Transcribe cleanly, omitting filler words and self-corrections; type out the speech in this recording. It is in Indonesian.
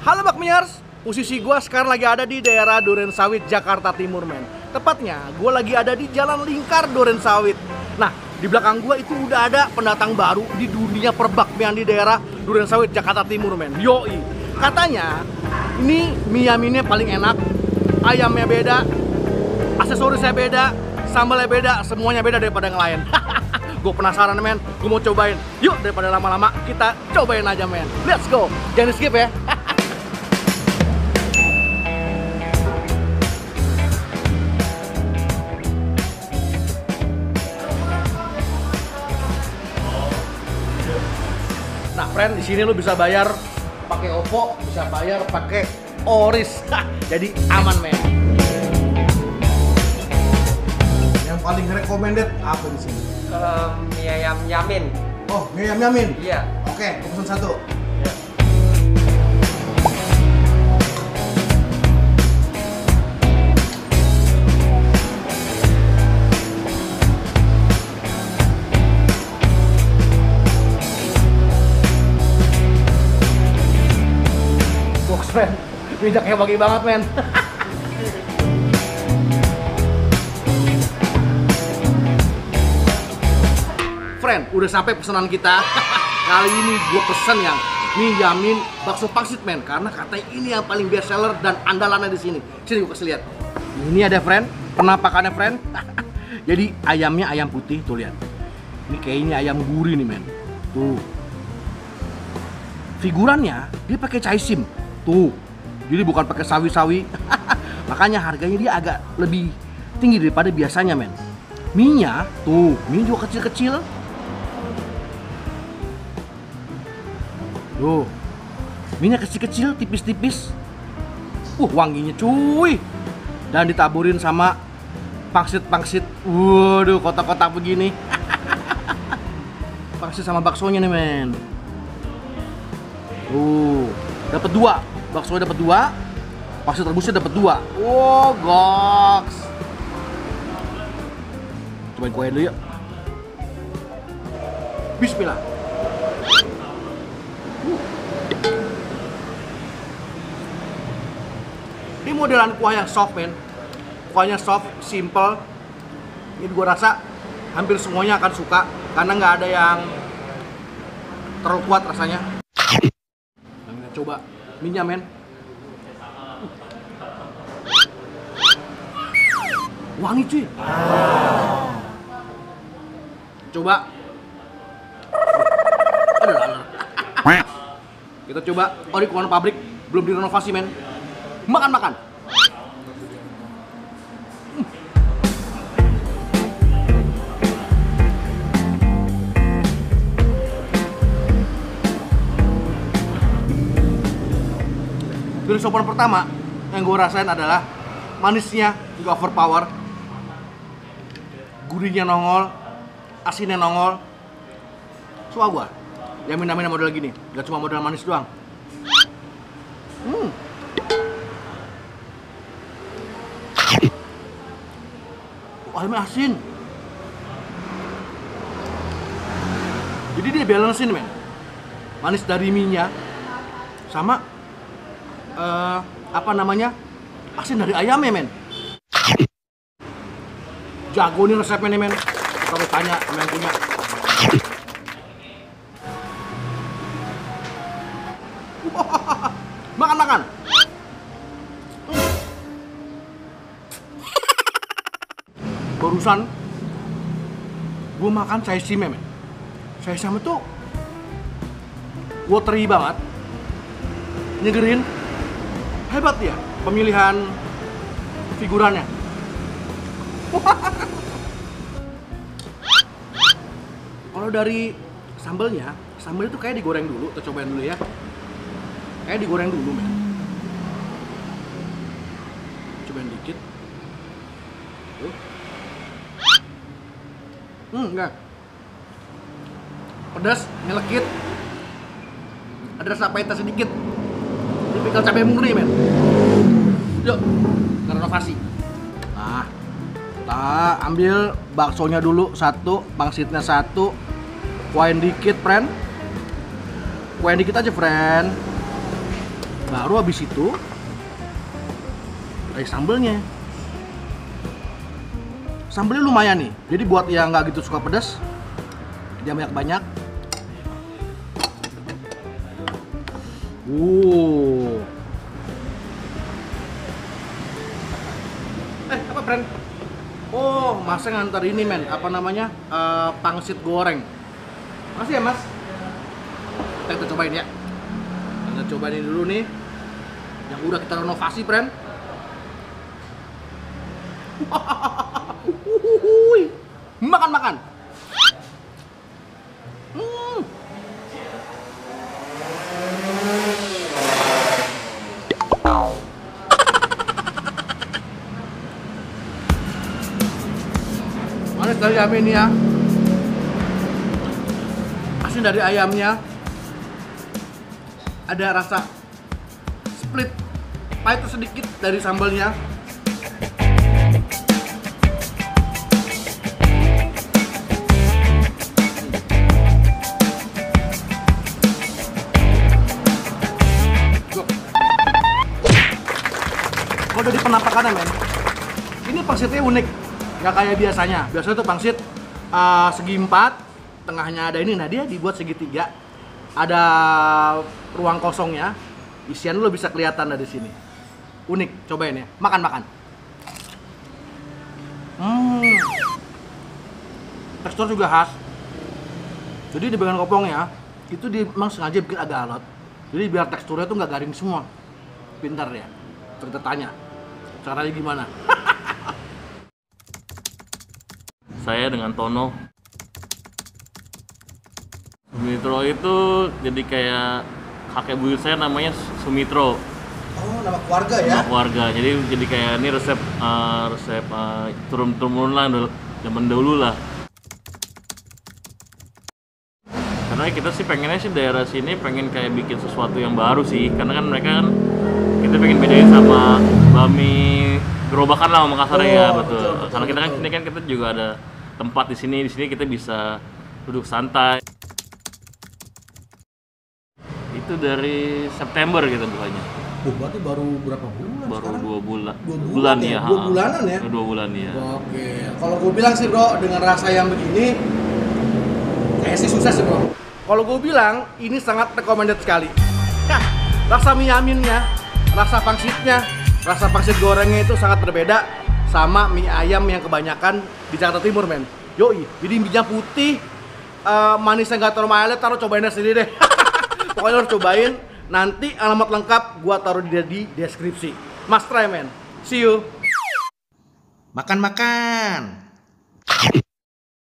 Halo Bakmiers, posisi gua sekarang lagi ada di daerah Durensawit, Jakarta Timur, men. Tepatnya, gua lagi ada di Jalan Lingkar Durensawit. Nah, di belakang gua itu udah ada pendatang baru di dunia perbakmian di daerah Durensawit, Jakarta Timur, men. Yoi. Katanya, ini mie yaminnya paling enak, ayamnya beda, aksesorisnya beda, sambalnya beda, semuanya beda daripada yang lain. Gue penasaran, men. Gue mau cobain. Yuk, daripada lama-lama, kita cobain aja, men. Let's go. Jangan skip ya. Nah, friend, di sini lu bisa bayar pakai OVO, bisa bayar pakai ORIS. Jadi aman, men. Yang paling recommended apa di sini? Mie ayam yamin. Oh, mie ayam yamin? Iya. Oke, gue pesen satu. Ya. Box, men. Minyaknya bagi banget, men. Friend, udah sampai pesanan kita. Kali ini gue pesen yang mie yamin bakso pangsit, men, karena katanya ini yang paling best seller dan andalannya di sini. Sini gue kasih lihat. Ini ada, friend, penampakannya, friend. Jadi ayamnya ayam putih, tuh lihat. Ini kayaknya ayam gurih nih, men. Tuh. Figurannya dia pakai caisim. Tuh. Jadi bukan pakai sawi-sawi. Makanya harganya dia agak lebih tinggi daripada biasanya, men. Mie-nya tuh, mie juga kecil-kecil. Tuh, minyak kecil-kecil, tipis-tipis. Wanginya cuy. Dan ditaburin sama pangsit-pangsit. Waduh, kotak-kotak begini. Pangsit sama baksonya nih, men. Dapat dua. Baksonya dapat dua. Pangsit rebusnya dapat dua. Goks. Cobain kuahnya dulu yuk. Bismillah. Ini modelan kuah yang soft, men. Kuahnya soft, simple. Ini gue rasa hampir semuanya akan suka karena nggak ada yang terlalu kuat rasanya. Kita coba mie-nya, men. Wangi cuy. Coba. Kita coba Orikuan pabrik, belum direnovasi, men. Makan. Dari sopan pertama yang gue rasain adalah manisnya juga overpower, gurihnya nongol, asinnya nongol. Suka gue yamin-yamin model gini, gak cuma model manis doang. Ayamnya asin. Jadi dia balancein, men. Manis dari mie-nya sama asin dari ayamnya, men. Jago nih resepnya nih, men. Kalau tanya sama yang punya. Makan. Barusan gue makan caisim, men. Caisim itu watery banget, nyegerin. Hebat ya pemilihan figurannya. Kalau dari sambelnya itu kayak digoreng dulu. Kita cobain dulu ya. Kayak digoreng dulu, men. Cobain dikit. Tuh. Enggak. Pedas, nyelekit. Ada rasa pahitnya sedikit. Tipikal cabai murni, men. Yuk, kita renovasi. Nah, kita ambil baksonya dulu satu, pangsitnya satu. Kuahin dikit, friend. Kuahin dikit aja, friend. Baru habis itu sambelnya. Sambelnya lumayan nih. Jadi buat yang nggak gitu suka pedas, dia banyak-banyak. Apa friend? Oh, masnya ngantar ini men, apa namanya? Pangsit goreng. Makasih ya mas. Kita cobain ya. Kita cobain ini dulu nih. Yang udah kita renovasi friend. Makan. Manis dari ayam ini ya. Asin dari ayamnya. Ada rasa split pahit sedikit dari sambalnya. Kalau dari penampakannya men, ini pangsitnya unik, nggak kayak biasanya. Biasanya tuh pangsit segi 4, tengahnya ada ini, nah dia dibuat segitiga, ada ruang kosongnya, isian lo bisa kelihatan dari sini. Unik, cobain ya, makan. Tekstur juga khas. Jadi di bagian kopongnya itu memang sengaja bikin agak alot. Jadi biar teksturnya tuh nggak garing semua. Pintar ya. Kita tanya caranya gimana. Saya dengan Tono. Sumitro itu jadi kayak kakek buyut saya namanya Sumitro. Oh, nama keluarga ya? Nama keluarga. Jadi kayak ini resep turun-turun lah zaman dahulu lah. Karena kita sih pengennya sih daerah sini pengen kayak bikin sesuatu yang baru sih. Karena kan mereka kan kita pengen bedain sama bami gerobakan lah Makassar ya, betul. Karena kita kan sini kan kita juga ada tempat di sini kita bisa duduk santai. Itu dari September gitu bukanya. Berarti baru berapa bulan? Baru sekarang? 2 bulan. 2 bulan ya? 2 bulanan ya? 2 bulan ya. Oke. Kalau gue bilang sih bro, dengan rasa yang begini kayak sih sukses sih bro. Kalau gue bilang ini sangat recommended sekali. Nah, rasa mie yaminnya, rasa pangsitnya, rasa pangsit gorengnya itu sangat berbeda sama mie ayam yang kebanyakan di Jakarta Timur men. Yoi, jadi mie-nya putih, manisnya nggak terlalu mild, taruh cobainnya sendiri deh. Pokoknya harus cobain. Nanti alamat lengkap gua taruh di deskripsi. Must try men. See you. Makan.